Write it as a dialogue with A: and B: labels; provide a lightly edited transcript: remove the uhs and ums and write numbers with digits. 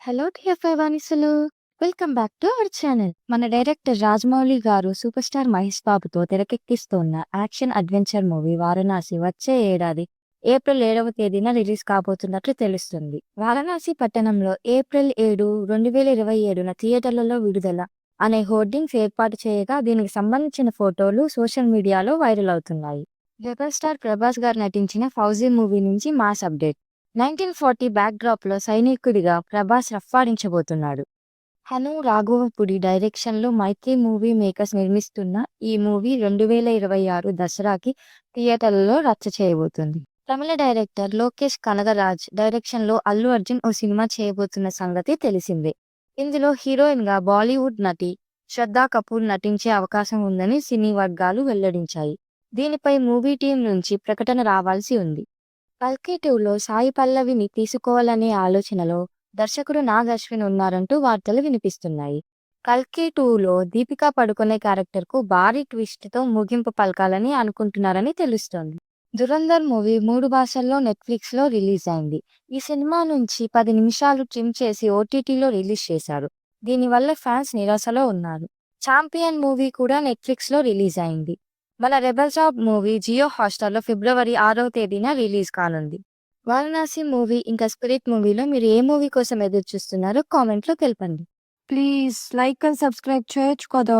A: Hello TFI వానిసులు. Welcome back to our channel. మన director Rajamouli గారు సూపర్ స్టార్ మహేష్ బాబుతో తెరకెక్కిస్తున్న యాక్షన్ అడ్వెంచర్ మూవీ వారణాసి వచ్చే ఏడాది ఏప్రిల్ 7వ తేదీన రిలీజ్ కాబోతున్నట్లు తెలుస్తుంది. వారణాసి పట్టణంలో ఏప్రిల్ 7, 2027న థియేటర్లలో విడుదల అనే హోర్డింగ్స్ ఏర్పాటు చేయగా దీనికి సంబంధించిన ఫోటోలు సోషల్ మీడియాలో వైరల్ అవుతున్నాయి. రెబల్ స్టార్ ప్రభాస్ గారు నటించిన ఫౌజీ మూవీ నుంచి మాస్ అప్డేట్. 1940 బ్యాక్డ్రాప్లో సైనికుడిగా ప్రభాస్ రఫ్ఫాడించబోతున్నాడు. హను రాఘవపుడి డైరెక్షన్లో మైత్రి మూవీ మేకర్స్ నిర్మిస్తున్న ఈ మూవీ 2026 దసరాకి థియేటర్లలో రచ్చ చేయబోతుంది. తమిళ డైరెక్టర్ లోకేష్ కనగరాజ్ డైరెక్షన్లో అల్లు అర్జున్ ఓ సినిమా చేయబోతున్న సంగతి తెలిసిందే. ఇందులో హీరోయిన్గా బాలీవుడ్ నటి శ్రద్ధా కపూర్ నటించే అవకాశం ఉందని సినీ వర్గాలు వెల్లడించాయి. దీనిపై మూవీ టీం నుంచి ప్రకటన రావాల్సి ఉంది. కల్కి 2లో సాయి పల్లవిని తీసుకోవాలనే ఆలోచనలో దర్శకుడు నాగ్ అశ్విన్ ఉన్నారంటూ వార్తలు వినిపిస్తున్నాయి. కల్కి 2లో దీపికా పడుకొనే క్యారెక్టర్కు భారీ ట్విస్ట్తో ముగింపు పలకాలని అనుకుంటున్నారని తెలుస్తోంది. ధురంధర్ మూవీ 3 భాషల్లో నెట్ఫ్లిక్స్లో రిలీజ్ అయింది. ఈ సినిమా నుంచి 10 నిమిషాలు ట్రిమ్ చేసి ఓటీటీలో రిలీజ్ చేశారు. దీనివల్ల ఫ్యాన్స్ నిరాశలో ఉన్నారు. ఛాంపియన్ మూవీ కూడా నెట్ఫ్లిక్స్లో రిలీజ్ అయింది. మన రెబల్ జాబ్ మూవీ జియో హాట్‌స్టార్‌లో ఫిబ్రవరి 6వ తేదీన రిలీజ్ కానుంది. వారణాసి మూవీ ఇంకా స్పిరిట్ మూవీలో మీరు ఏ మూవీ కోసం ఎదురు చూస్తున్నారో కామెంట్‌లో తెలపండి. ప్లీజ్ లైక్ అండ్ సబ్స్క్రైబ్ చేయొచ్చు కదా.